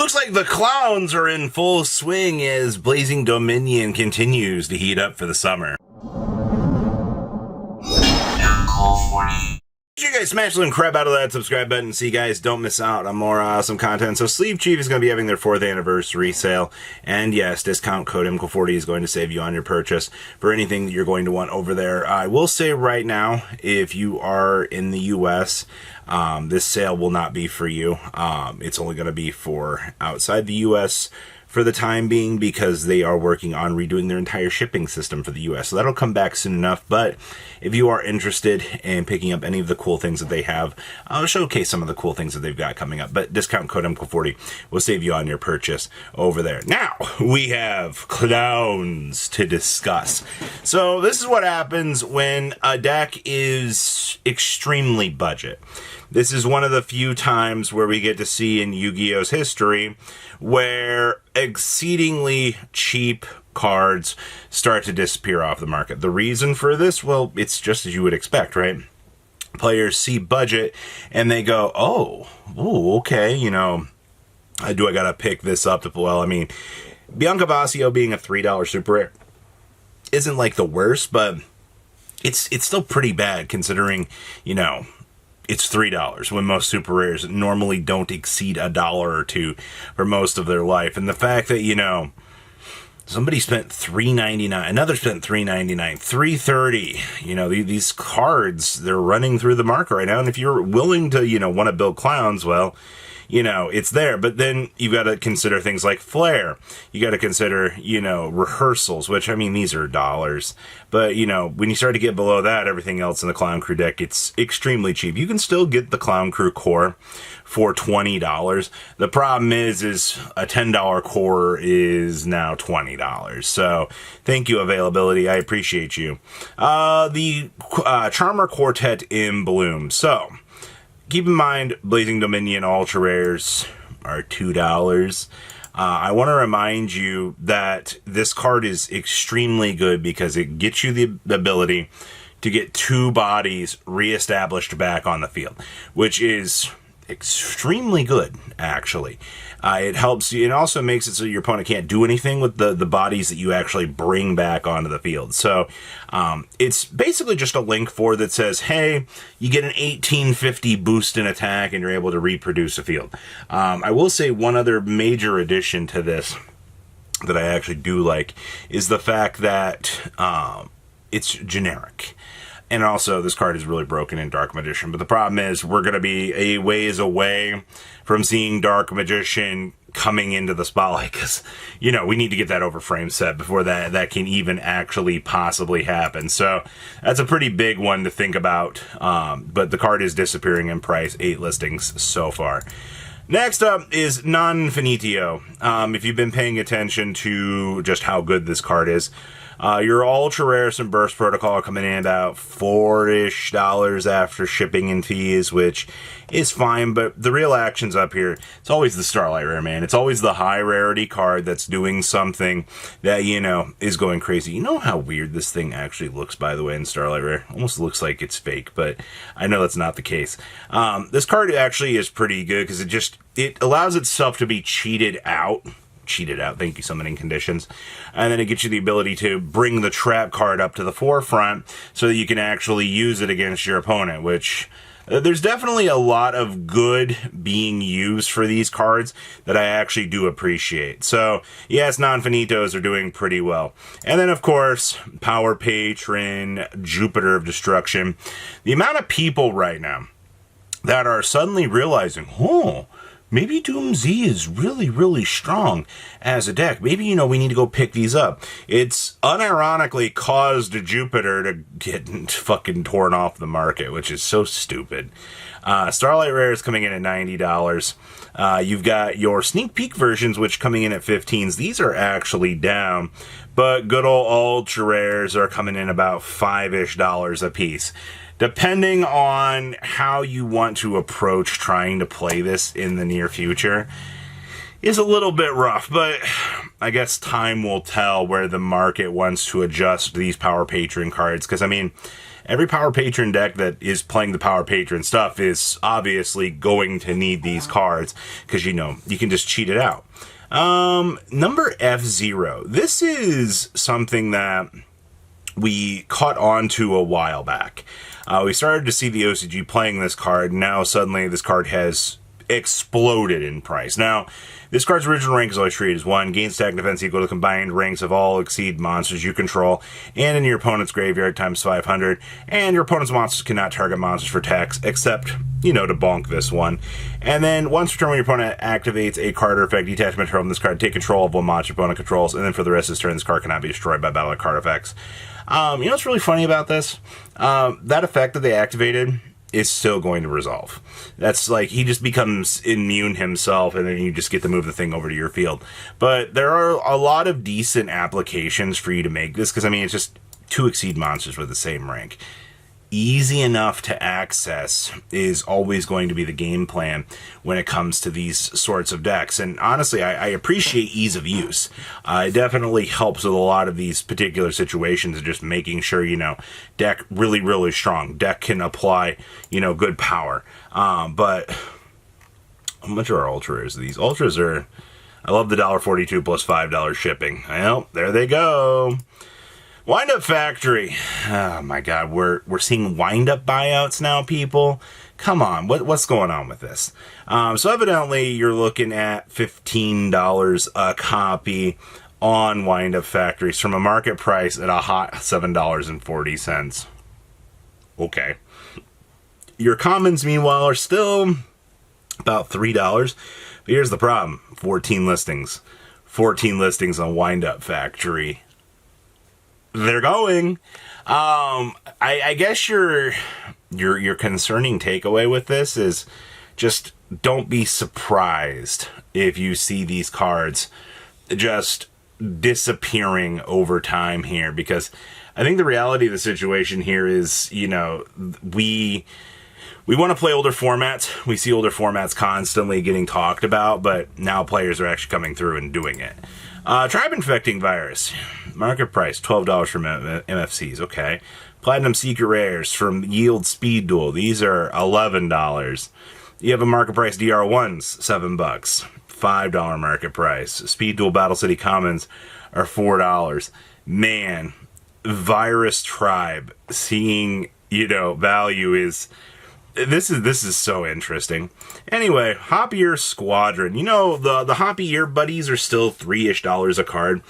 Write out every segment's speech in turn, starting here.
Looks like the clowns are in full swing as Blazing Dominion continues to heat up for the summer. You guys smash the little crap out of that subscribe button so you guys don't miss out on more awesome content. So Sleeve Chief is going to be having their 4th anniversary sale. And yes, discount code MCO40 is going to save you on your purchase for anything that you're going to want over there. I will say right now, if you are in the US, this sale will not be for you. It's only going to be for outside the US for the time being, because they are working on redoing their entire shipping system for the US. So that'll come back soon enough. But if you are interested in picking up any of the cool things that they have, I'll showcase some of the cool things that they've got coming up. But discount code MCO40 will save you on your purchase over there. Now, we have clowns to discuss. So this is what happens when a deck is extremely budget. This is one of the few times where we get to see in Yu-Gi-Oh's history where exceedingly cheap cards start to disappear off the market. The reason for this, well, it's just as you would expect, right? Players see budget and they go, oh, okay, you know, do I gotta pick this up? Well, I mean, Bianca Basio being a $3 super rare isn't like the worst, but it's still pretty bad considering, you know, it's $3 when most super rares normally don't exceed $1 or $2 for most of their life. And the fact that, you know, somebody spent $3.99, another spent $3.99, $3.30. You know, these cards, they're running through the market right now. And if you're willing to, you know, want to build clowns, well, you know, it's there. But then you've got to consider things like flair. You got to consider, you know, rehearsals, which, I mean, these are dollars. But, you know, when you start to get below that, everything else in the Clown Crew deck, it's extremely cheap. You can still get the Clown Crew core for $20. The problem is a $10 core is now $20. So thank you, availability. I appreciate you. The Charmer Quartet in Bloom. So keep in mind, Blazing Dominion Ultra Rares are $2. I want to remind you that this card is extremely good because it gets you the ability to get 2 bodies reestablished back on the field, which is extremely good, actually. It helps you. It also makes it so your opponent can't do anything with the bodies that you actually bring back onto the field. So it's basically just a link for that says, hey, you get an 1850 boost in attack and you're able to reproduce a field. I will say one other major addition to this that I actually do like is the fact that it's generic. And also, this card is really broken in Dark Magician. But the problem is, we're going to be a ways away from seeing Dark Magician coming into the spotlight. Because, you know, we need to get that overframe set before that can even actually possibly happen. So, that's a pretty big one to think about. But the card is disappearing in price. 8 listings so far. Next up is Non-finito. If you've been paying attention to just how good this card is, your Ultra Rares and Burst Protocol are coming in about $4-ish after shipping and fees, which is fine, but the real action's up here. It's always the Starlight Rare, man. It's always the high rarity card that's doing something that, you know, is going crazy. You know how weird this thing actually looks, by the way, in Starlight Rare? Almost looks like it's fake, but I know that's not the case. This card actually is pretty good because it allows itself to be cheated out, thank you, summoning conditions, and then it gets you the ability to bring the trap card up to the forefront so that you can actually use it against your opponent, which there's definitely a lot of good being used for these cards that I actually do appreciate. So yes, Non-finitos are doing pretty well. And then of course, Power Patron, Jupiter of Destruction. The amount of people right now that are suddenly realizing, maybe Doom Z is really, really strong as a deck. Maybe, you know, we need to go pick these up. It's unironically caused Jupiter to get fucking torn off the market, which is so stupid. Starlight Rare is coming in at $90. You've got your sneak peek versions, which coming in at 15s. These are actually down, but good old Ultra Rares are coming in about $5-ish a piece. Depending on how you want to approach trying to play this in the near future, is a little bit rough, but I guess time will tell where the market wants to adjust these Power Patron cards, because, I mean, every Power Patron deck that is playing the Power Patron stuff is obviously going to need these cards because, you know, you can just cheat it out. Number F0. This is something that we caught on to a while back. We started to see the OCG playing this card. Now suddenly this card has exploded in price. Now, this card's original rank is always treated as 1. Gain stack defense equal to combined ranks of all exceed monsters you control, and in your opponent's graveyard times 500. And your opponent's monsters cannot target monsters for attacks, except, you know, to bonk this one. And then once per turn, when your opponent activates a card or effect, detach material from this card, take control of one monster your opponent controls, and then for the rest of this turn, this card cannot be destroyed by battle or card effects. You know what's really funny about this? That effect that they activated is still going to resolve. That's like, he just becomes immune himself, and then you just get to move the thing over to your field. But there are a lot of decent applications for you to make this, because, I mean, it's just 2 exceed monsters with the same rank. Easy enough to access is always going to be the game plan when it comes to these sorts of decks. And honestly, I appreciate ease of use. It definitely helps with a lot of these particular situations of just making sure, you know, deck really, really strong. Deck can apply, you know, good power. But how much are our ultra rares? These ultras are, I love the $1.42 plus $5 shipping. Well, there they go. Windup Factory. Oh my god, we're seeing wind-up buyouts now, people. Come on, what's going on with this? So evidently you're looking at $15 a copy on Windup Factories from a market price at a hot $7.40. Okay. Your commons, meanwhile, are still about $3. But here's the problem. 14 listings. 14 listings on Windup Factory. They're going. I guess your concerning takeaway with this is just don't be surprised if you see these cards just disappearing over time here, because I think the reality of the situation here is, you know, we want to play older formats. We see older formats constantly getting talked about, but now players are actually coming through and doing it. Tribe Infecting Virus. Market price, $12 from MFCs. Okay. Platinum Secret Rares from Yield Speed Duel. These are $11. You have a market price DR1s, $7. $5 market price. Speed Duel Battle City Commons are $4. Man, Virus Tribe seeing, you know, value is... This is so interesting. Anyway, Hoppier Squadron. You know, the Hoppier buddies are still $3-ish a card.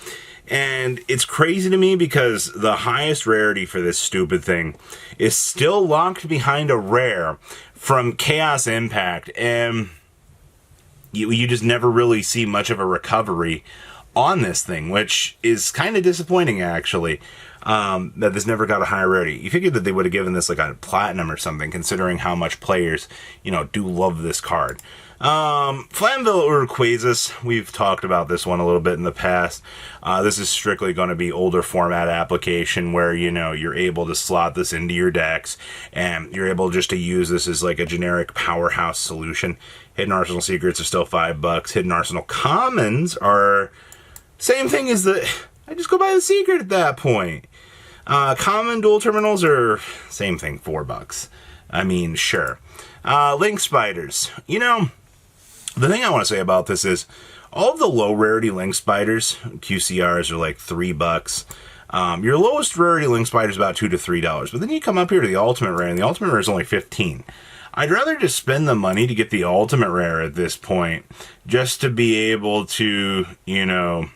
And it's crazy to me because the highest rarity for this stupid thing is still locked behind a rare from Chaos Impact. And you just never really see much of a recovery on this thing, which is kind of disappointing, actually. That this never got a high rarity. You figured that they would have given this like a platinum or something, considering how much players, you know, do love this card. Flamville Urquazes, we've talked about this one a little bit in the past. This is strictly going to be older format application where, you know, you're able to slot this into your decks and you're able just to use this as like a generic powerhouse solution. Hidden Arsenal Secrets are still $5. Hidden Arsenal Commons are same thing as the... I just go buy the secret at that point. Common dual terminals are same thing, $4. I mean, sure. Link Spiders. You know, the thing I want to say about this is all of the low rarity Link Spiders, QCRs, are like $3. Your lowest rarity Link Spider is about $2 to $3. But then you come up here to the Ultimate Rare, and the Ultimate Rare is only $15. I'd rather just spend the money to get the Ultimate Rare at this point, just to be able to, you know,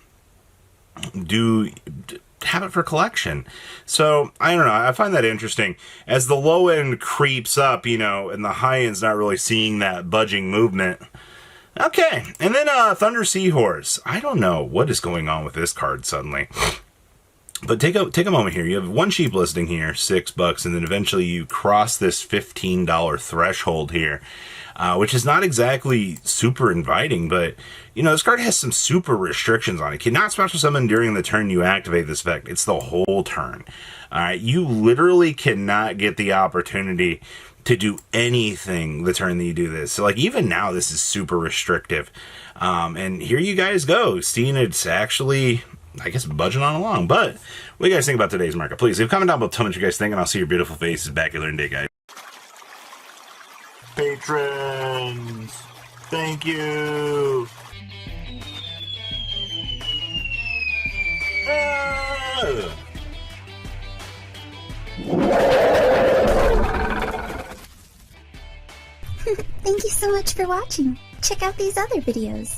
have it for collection. So I don't know, I find that interesting as the low end creeps up, you know, and the high end's not really seeing that budging movement. Okay, and then Thunder Seahorse. I don't know what is going on with this card suddenly, but take a moment here. You have one cheap listing here, $6, and then eventually you cross this $15 threshold here, which is not exactly super inviting, but you know, this card has some super restrictions on it. Cannot special summon during the turn you activate this effect. It's the whole turn. Alright, you literally cannot get the opportunity to do anything the turn that you do this. So like even now this is super restrictive. And here you guys go, seeing it's actually I guess, budging on along. But what do you guys think about today's market? Please leave a comment down below. Tell me what you guys think, and I'll see your beautiful faces back at learning day, guys. Patrons, thank you. Thank you so much for watching. Check out these other videos.